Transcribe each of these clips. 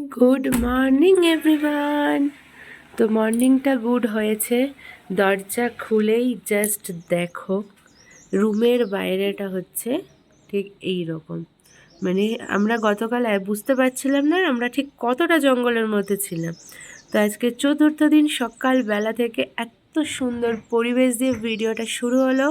Good morning everyone. তো মর্নিংটা good হয়েছে। দরজা খুলেই জাস্ট দেখো রুমের বাইরেটা হচ্ছে ঠিক এই রকম। মানে আমরা গতকাল বুঝতে পারছিলাম না আমরা ঠিক কতটা জঙ্গলের মধ্যে ছিলাম। তো আজকে চতুর্থ দিন সকালবেলা থেকে এত সুন্দর পরিবেশ দিয়ে ভিডিওটা শুরু হলো।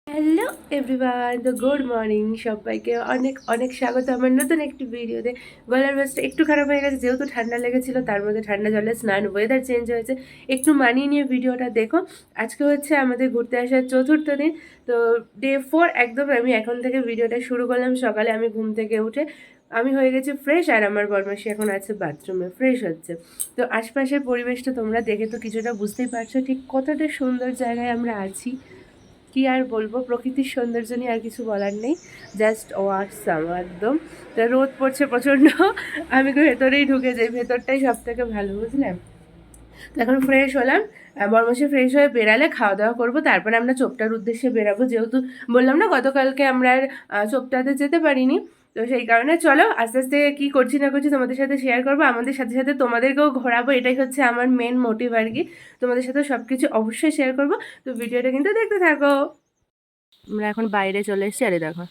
হ্যালো এভরিওয়ান, তো গুড মর্নিং সবাইকে, অনেক অনেক স্বাগত আমার নতুন একটি ভিডিওতে। গলার ভয়েসটা একটু খারাপ হয়ে গেছে যেহেতু ঠান্ডা লেগেছিল, তার মধ্যে ঠান্ডা জলে স্নান, ওয়েদার চেঞ্জ হয়েছে, একটু মানিয়ে নিয়ে ভিডিওটা দেখো। আজকে হচ্ছে আমাদের ঘুরতে আসার চতুর্থ দিন, তো ডে 4 একদম। আমি এখন থেকে ভিডিওটা শুরু করলাম। সকালে আমি ঘুম থেকে উঠে আমি হয়ে গেছি ফ্রেশ, আর আমার বরমাসি এখন আছে বাথরুমে ফ্রেশ হচ্ছে। তো আশপাশের পরিবেশটা তোমরা দেখে তো কিছুটা বুঝতেই পারছো ঠিক কতটা সুন্দর জায়গায় আমরা আছি। কি আর বলবো, প্রকৃতির সৌন্দর্য নিয়ে আর কিছু বলার নেই, জাস্ট ওয়াসাম একদম। তা রোদ পড়ছে প্রচণ্ড, আমি তো ভেতরেই ঢুকে যাই, ভেতরটাই সব থেকে ভালো, বুঝলেন। তো এখন ফ্রেশ হলাম, বরমাসে ফ্রেশ হয়ে বেরালে খাওয়া দাওয়া করবো, তারপরে আমরা চোপটার উদ্দেশ্যে বেরাবো। যেহেতু বললাম না গতকালকে আমরা আর চোপটাতে যেতে পারিনি, তো সেই কারণে চলো আস্তে আস্তে কী করছি না করছি তোমাদের সাথে শেয়ার করবো, আমাদের সাথে সাথে তোমাদেরকেও ঘোরাবো। এটাই হচ্ছে আমার মেন মোটিভ আর কি, তোমাদের সাথে সব কিছু অবশ্যই শেয়ার করবো। তো ভিডিওটা কিন্তু দেখতে থাকো। আমরা এখন বাইরে চলে এসেছি, আরে দেখো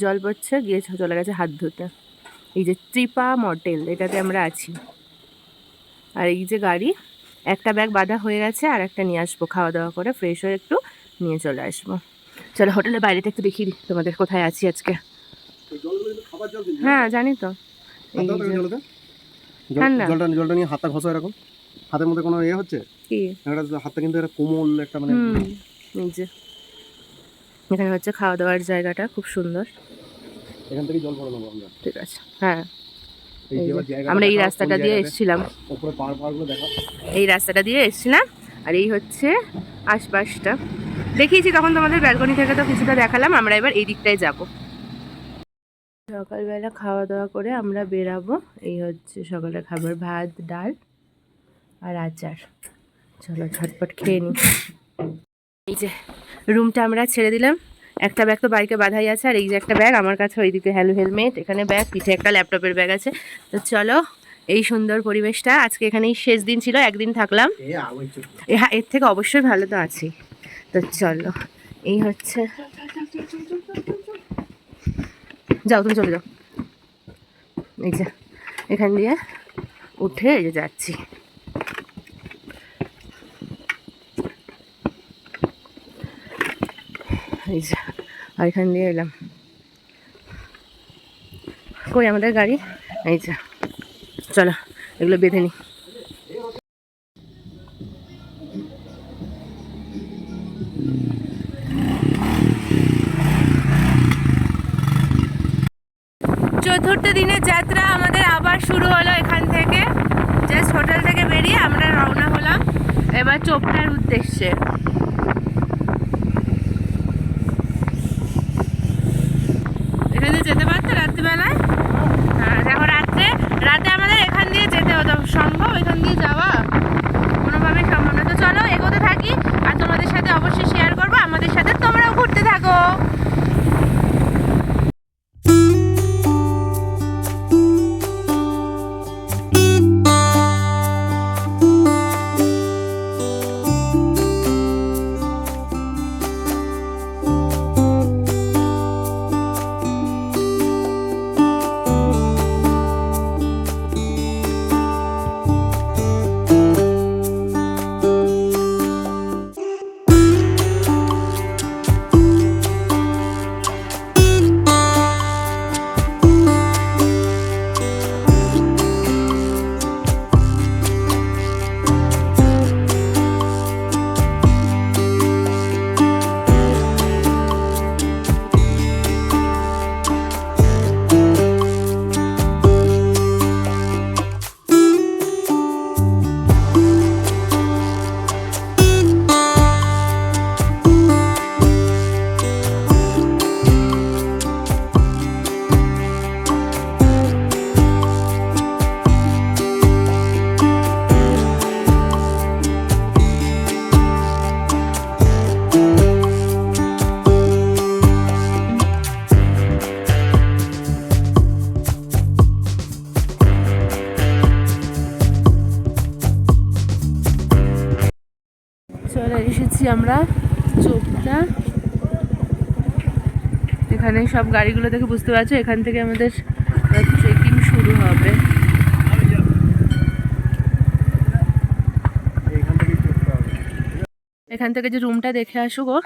জল পড়ছে, গিয়ে চলে গেছে হাত ধুতে। এই যে ত্রিপা মডেল, এটাতে আমরা আছি। আর এই যে গাড়ি, একটা ব্যাগ বাঁধা হয়ে গেছে, আর একটা নিয়ে আসবো, খাওয়া দাওয়া করে ফ্রেশ হয়ে একটু নিয়ে চলে আসবো। চলো হোটেলের বাইরেটা একটু দেখিয়ে দিই তোমাদের কোথায় আছি আজকে। হ্যাঁ জানি তো। জলটা নিয়ে হাতটা ঘষা, এরকম হাতের মধ্যে কোনো ইয়ে হচ্ছে কি হাতটা কিন্তু একটা কোমল একটা মানে এই যে এখানে হচ্ছে খাওয়া দাওয়ার জায়গাটা খুব সুন্দর। এখান থেকে জল ভরে নেবো আমরা, ঠিক আছে। হ্যাঁ আমরা এই রাস্তাটা দিয়ে এসেছিলাম, এই রাস্তাটা দিয়ে এসেছিলাম। আর এই হচ্ছে আশপাশটা দেখিয়েছি তখন তোমাদের ব্যালকনি থেকে, তো কিছুটা দেখালাম। আমরা এবার এই দিকটায় যাব। সকালবেলা খাওয়া দাওয়া করে আমরা বেরাবো। এই হচ্ছে সকালের খাবার, ভাত ডাল আর আচার। চলো ঝটপট খেয়ে নিই। এই যে রুমটা আমরা ছেড়ে দিলাম, একটা ব্যাগ তো বাইকে বাঁধাই আছে, আর এই যে একটা ব্যাগ আমার কাছে, ওইদিকে হেলমেট, এখানে ব্যাগ, পিঠে একটা ল্যাপটপের ব্যাগ আছে। তো চলো, এই সুন্দর পরিবেশটা আজকে এখানেই শেষ দিন ছিল, একদিন থাকলাম। হ্যাঁ এর থেকে অবশ্যই ভালো তো আছেই। তো চলো, এই হচ্ছে, যাও তুমি চলে যাও। এই যে এখান দিয়ে উঠে এই যে যাচ্ছি। এই যে আর এখান দিয়ে এলাম। কই আমাদের গাড়ি? এই যে চলো এগুলো বেঁধে নিই। চতুর্থ দিনের যাত্রা আমাদের আবার শুরু হলো এখান থেকে। জাস্ট হোটেল থেকে বেরিয়ে আমরা রওনা হলাম এবার চোপটার উদ্দেশ্যে। এখানে যেতে পারতো রাত্রিবেলায়? হ্যাঁ দেখো রাতে আমাদের এখান দিয়ে যেতে হতো, সম্ভব এখান দিয়ে যাওয়া কোনোভাবেই সম্ভব না। তো চলো এগোতে থাকি, আর তোমাদের সাথে অবশ্যই শেয়ার করবো, আমাদের সাথে তোমরাও ঘুরতে থাকো। আমরা চোপটা। এখানে সব গাড়িগুলো দেখে বুঝতে পারছো এখান থেকে আমাদের ট্রেকিং শুরু হবে। এখান থেকে যে রুমটা দেখে আসুক,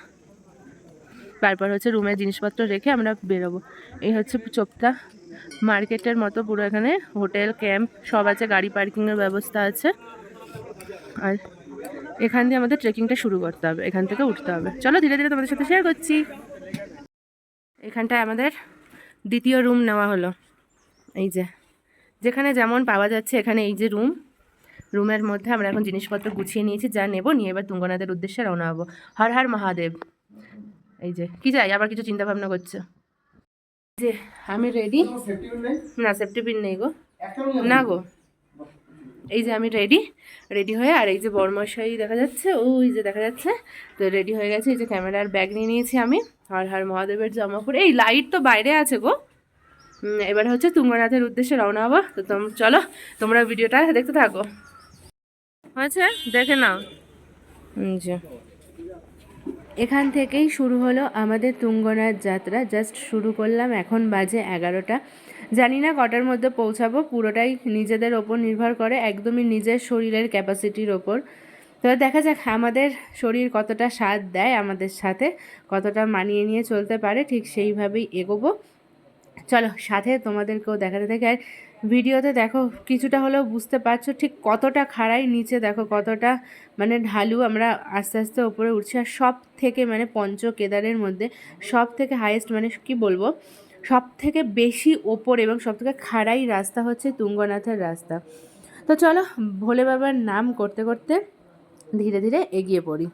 তারপর হচ্ছে রুমের জিনিসপত্র রেখে আমরা বেরোবো। এই হচ্ছে চোপতা মার্কেটের মতো পুরো, এখানে হোটেল ক্যাম্প সব আছে, গাড়ি পার্কিংয়ের ব্যবস্থা আছে। আর এখান দিয়ে আমাদের ট্রেকিংটা শুরু করতে হবে, এখান থেকে উঠতে হবে। চলো ধীরে ধীরে তোমাদের সাথে শেয়ার করছি। এখানটায় আমাদের দ্বিতীয় রুম নেওয়া হলো। এই যে যেখানে যেমন পাওয়া যাচ্ছে এখানে এই যে রুমের মধ্যে আমরা এখন জিনিসপত্র গুছিয়ে নিয়েছি, যা নেবো নিয়ে এবার তুঙ্গনাথের উদ্দেশ্যে রওনা হবো। হর হর মহাদেব। এই যে কি যাই আবার কিছু চিন্তা ভাবনা করছে। যে আমি রেডি। না সেফটি পিন নেই গো, না গো। এই যে আমি রেডি হয়ে, আর এই যে বড়মশাই দেখা যাচ্ছে, ওই যে দেখা যাচ্ছে, তো রেডি হয়ে গেছে। এই যে ক্যামেরার ব্যাগ নিয়ে নিয়েছি আমি, হর হর মহাদেবের জামা পরে। এই লাইট তো বাইরে আছে গো। এবার হচ্ছে তুঙ্গনাথের উদ্দেশ্যে রওনা হবো। তো চলো তোমরা ভিডিওটা দেখতে থাকো। হয়েছে দেখে নাও। যে এখান থেকেই শুরু হলো আমাদের তুঙ্গনাথ যাত্রা। জাস্ট শুরু করলাম, এখন বাজে 11টা। জানি না কটার মধ্যে পৌঁছাবো, পুরোটাই নিজেদের ওপর নির্ভর করে, একদমই নিজের শরীরের ক্যাপাসিটির ওপর। তো দেখা যাক আমাদের শরীর কতটা সাথ দেয়, আমাদের সাথে কতটা মানিয়ে নিয়ে চলতে পারে, ঠিক সেইভাবেই এগোবো। চলো সাথে তোমাদেরকেও দেখাতে থাকে। আর ভিডিওতে দেখো কিছুটা হলেও বুঝতে পারছো ঠিক কতটা খাড়াই, নিচে দেখো কতটা মানে ঢালু। আমরা আস্তে আস্তে ওপরে উঠছি। আর সব থেকে মানে পঞ্চ কেদারের মধ্যে সব থেকে হাইয়েস্ট, মানে কি বলবো, সব থেকে বেশি ওপর এবং সব থেকে খাড়াই রাস্তা হচ্ছে তুঙ্গনাথের রাস্তা। তো চলো ভোলে বাবার নাম করতে করতে ধীরে ধীরে এগিয়ে পড়ি।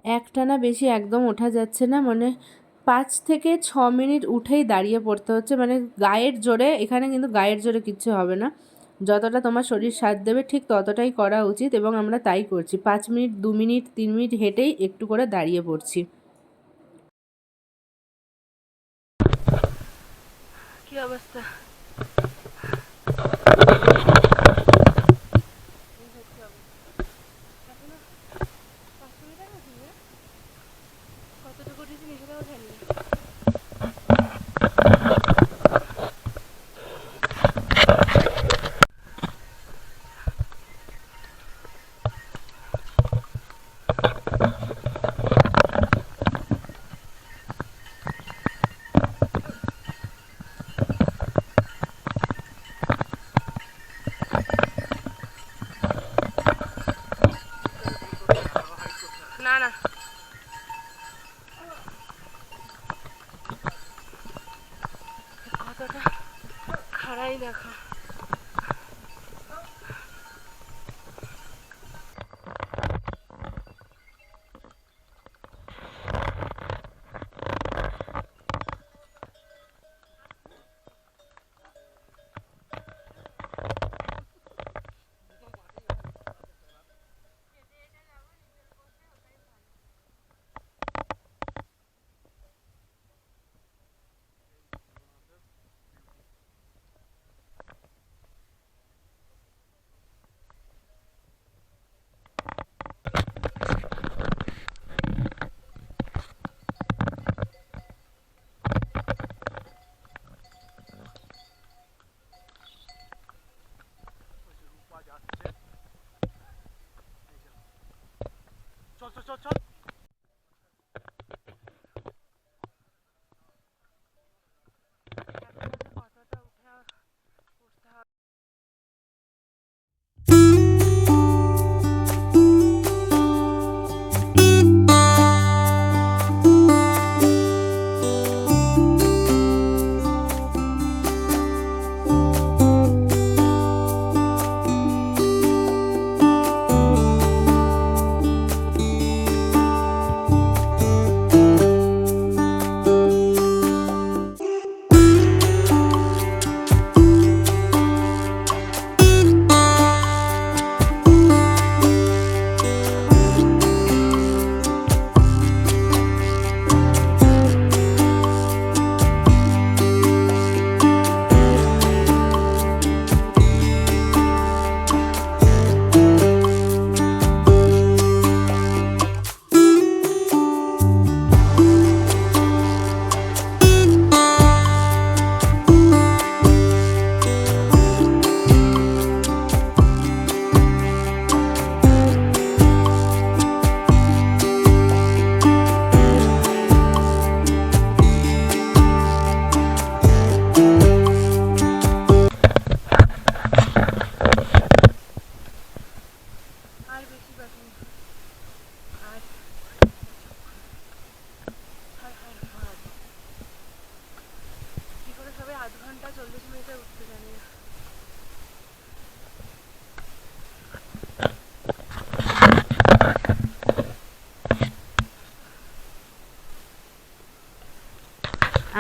একটানা বেশি একদম ওঠা যাচ্ছে না, মানে 5 থেকে 6 মিনিট উঠেই দাঁড়িয়ে পড়তে হচ্ছে, মানে গায়ের জোরে। এখানে কিন্তু গায়ের জোরে কিচ্ছু হবে না, যতটা তোমার শরীর সাথ দেবে ঠিক ততটাই করা উচিত, এবং আমরা তাই করছি। 5 মিনিট 2 মিনিট 3 মিনিট হেঁটেই একটু করে দাঁড়িয়ে পড়ছি। কি অবস্থা। কতটুকু উঠেছি সেটাও জানি না। না না কতটা খাড়াই দেখো।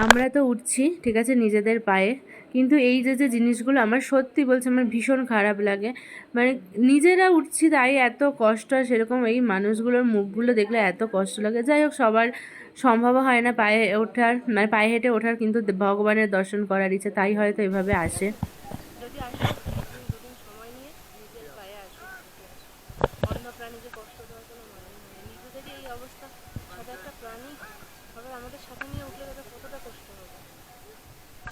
আমরা তো উঠছি ঠিক আছে নিজেদের পায়ে, কিন্তু এই যে যে জিনিসগুলো আমার সত্যি বলছে আমার ভীষণ খারাপ লাগে। মানে নিজেরা উঠছি তাই এত কষ্ট, আর সেরকম এই মানুষগুলোর মুখগুলো দেখলে এত কষ্ট লাগে। যাই হোক, সবার সম্ভব হয় না পায়ে ওঠার, মানে পায়ে হেঁটে ওঠার, কিন্তু ভগবানের দর্শন করার ইচ্ছে, তাই হয়তো এভাবে আসে। যদি আসো দুদিন সময় নিয়ে নিজের পায়ে আসো, অন্য প্রাণীকে কষ্ট দেওয়ার কোনো মানে নেই। নিজেদেরই এই অবস্থা, সাথে একটা প্রাণী আবার আমাদের সাথে নিয়ে উঠলে তাদের কতটা কষ্ট হবে।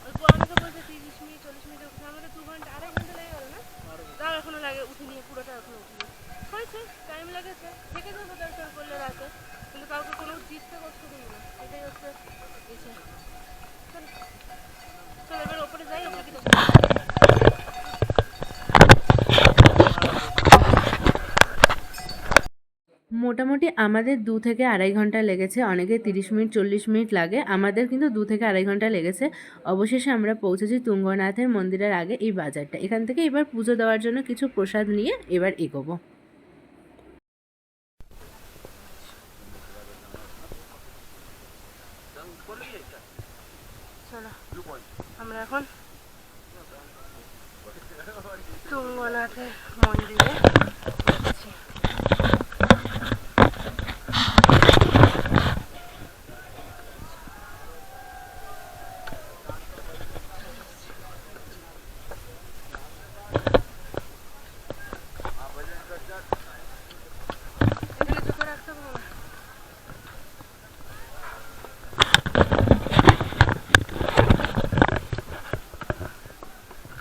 ওই অনেকে বলছে 30 মিনিট 40 মিনিট উঠে, আমাদের 2 ঘন্টা 2.5 ঘন্টা লেগে গেল না, তাও এখনো লাগে উঠিনি, পুরোটা এখনো উঠিনি। হয়েছে, টাইম লেগেছে, থেকে যাবো দর্শন করলে রাতে, কিন্তু কাউকে কোনো জিততে কষ্ট দিই না, এটাই হচ্ছে ইচ্ছে। চলো এবার ওপরে যাই, ওপরে কি মোটামুটি আমাদের 2 থেকে 2.5 ঘন্টা লেগেছে, অনেকে 30 মিনিট 40 মিনিট লাগে, আমাদের কিন্তু 2 থেকে 2.5 ঘন্টা লেগেছে। অবশেষে আমরা পৌঁছেছি তুঙ্গনাথের মন্দিরের আগে এই বাজারটা। এখান থেকে এবার পুজো দেওয়ার জন্য কিছু প্রসাদ নিয়ে এবার এগোবো। চলো আমরা এখন তুঙ্গনাথের মন্দিরে যাচ্ছি।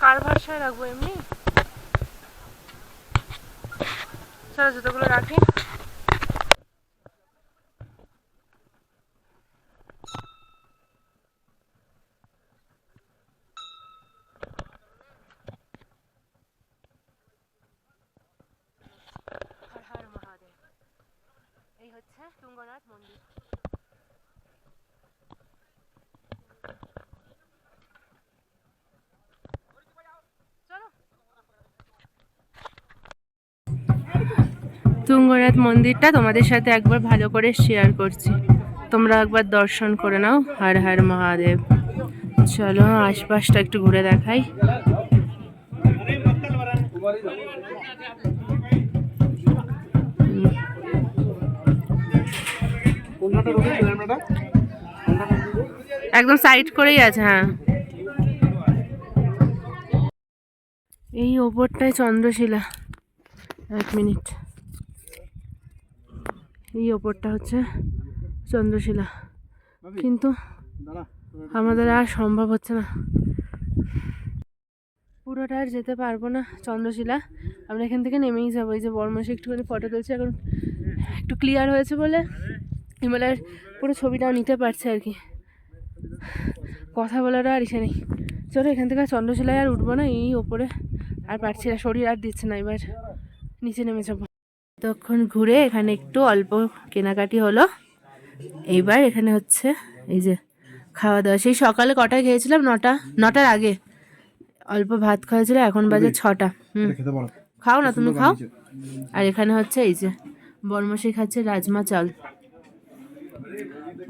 কার ভাষায় রাখবো এমনি? চলো জুতোগুলো রাখি। হর হর মহাদেব। এই হচ্ছে তুঙ্গনাথ মন্দির। তুঙ্গনাথ মন্দিরটা তোমাদের সাথে একবার ভালো করে শেয়ার করছি, তোমরা একবার দর্শন করে নাও। হর হর মহাদেব। চলো আশপাশটা একটু ঘুরে দেখাই। একদম সাইড করেই আছে। হ্যাঁ, এই ওপরটায় চন্দ্রশিলা। 1 মিনিট, এই ওপরটা হচ্ছে চন্দ্রশিলা, কিন্তু আমাদের আর সম্ভব হচ্ছে না, পুরোটা আর যেতে পারবো না চন্দ্রশিলা। আমরা এখান থেকে নেমেই যাবো। এই যে বড়মাসে একটুখানি ফটো তুলছে, এখন একটু ক্লিয়ার হয়েছে বলে হিমালয়ের পুরো ছবিটাও নিতে পারছে আর কি, কথা বলারও আর ইসে নেই। চলো এখান থেকে চন্দ্রশিলায় আর উঠবো না, এই ওপরে আর পারছি না, শরীর আর দিচ্ছে না, এবার নিচে নেমে যাবো। তখন ঘুরে এখানে একটু অল্প কেনাকাটি হলো। এইবার এখানে হচ্ছে এই যে খাওয়া দাওয়া, সেই সকালে কটায় খেয়েছিলাম? 9টার আগে অল্প ভাত খাওয়াছিল, এখন বাজে 6টা। খাও না, তুমি খাও। আর এখানে হচ্ছে এই যে বড়মশাই খাচ্ছে রাজমা চাল,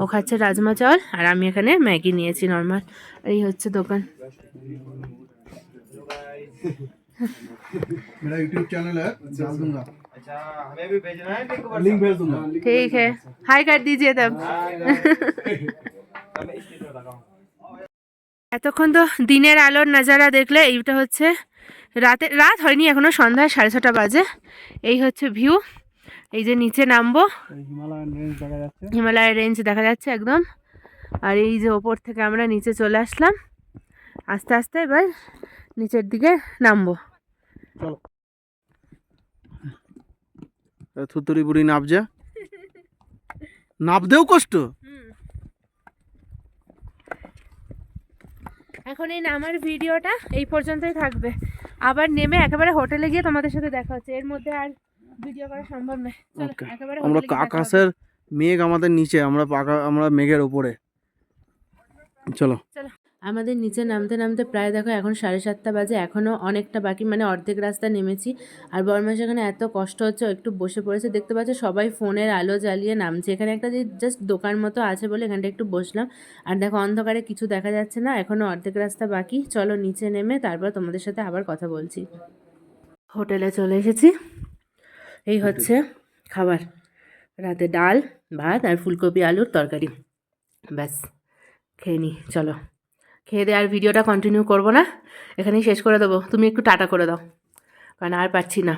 ও খাচ্ছে রাজমা চাল, আর আমি এখানে ম্যাগি নিয়েছি নর্মাল। এই হচ্ছে দোকান। मेरा YouTube चैनल है, डाल दूंगा। अच्छा, हमें भी भेजना है, लिंक भेज दूंगा। ठीक है, हाय कर दीजिए तब। এতক্ষণ তো দিনের আলোর নাজারা দেখলে, এইটা হচ্ছে রাত হয়নি এখনো, সন্ধ্যা 6:30 বাজে। এই হচ্ছে ভিউ, এই যে নিচে নামবো, হিমালয়ের রেঞ্জ দেখা যাচ্ছে একদম। আর এই যে ওপর থেকে আমরা নিচে চলে আসলাম, আস্তে আস্তে এবার নিচের দিকে নামবো। চলো থুতুরি বুড়ি নাবদেও কষ্ট। এখন এই নামার ভিডিওটা এই পর্যন্তই থাকবে, আবার নেমে একেবারে হোটেলে গিয়ে তোমাদের সাথে দেখা হচ্ছে। এর মধ্যে আর ভিডিও করা সম্ভব নয়। চলো একেবারে আমরা আকাশের মেঘ আমাদের নিচে, আমরা মেঘের উপরে। চলো। আমাদের নিচে নামতে নামতে প্রায় দেখো এখন 7:30 বাজে, এখনও অনেকটা বাকি, মানে অর্ধেক রাস্তা নেমেছি। আর বরমাস এখানে এত কষ্ট হচ্ছে, ও একটু বসে পড়েছে, দেখতে পাচ্ছ সবাই ফোনের আলো জ্বালিয়ে নামছে। এখানে একটা যে জাস্ট দোকান মতো আছে বলে এখানটা একটু বসলাম। আর দেখো অন্ধকারে কিছু দেখা যাচ্ছে না, এখনও অর্ধেক রাস্তা বাকি। চলো নিচে নেমে তারপর তোমাদের সাথে আবার কথা বলছি। হোটেলে চলে এসেছি, এই হচ্ছে খাবার, রাতে ডাল ভাত আর ফুলকপি আলুর তরকারি, ব্যাস খেয়ে নিই। চলো খেয়ে দিয়ে আর ভিডিওটা কন্টিনিউ করবো না, এখানেই শেষ করে দেবো। তুমি একটু টাটা করে দাও, কারণ আর পারছি না।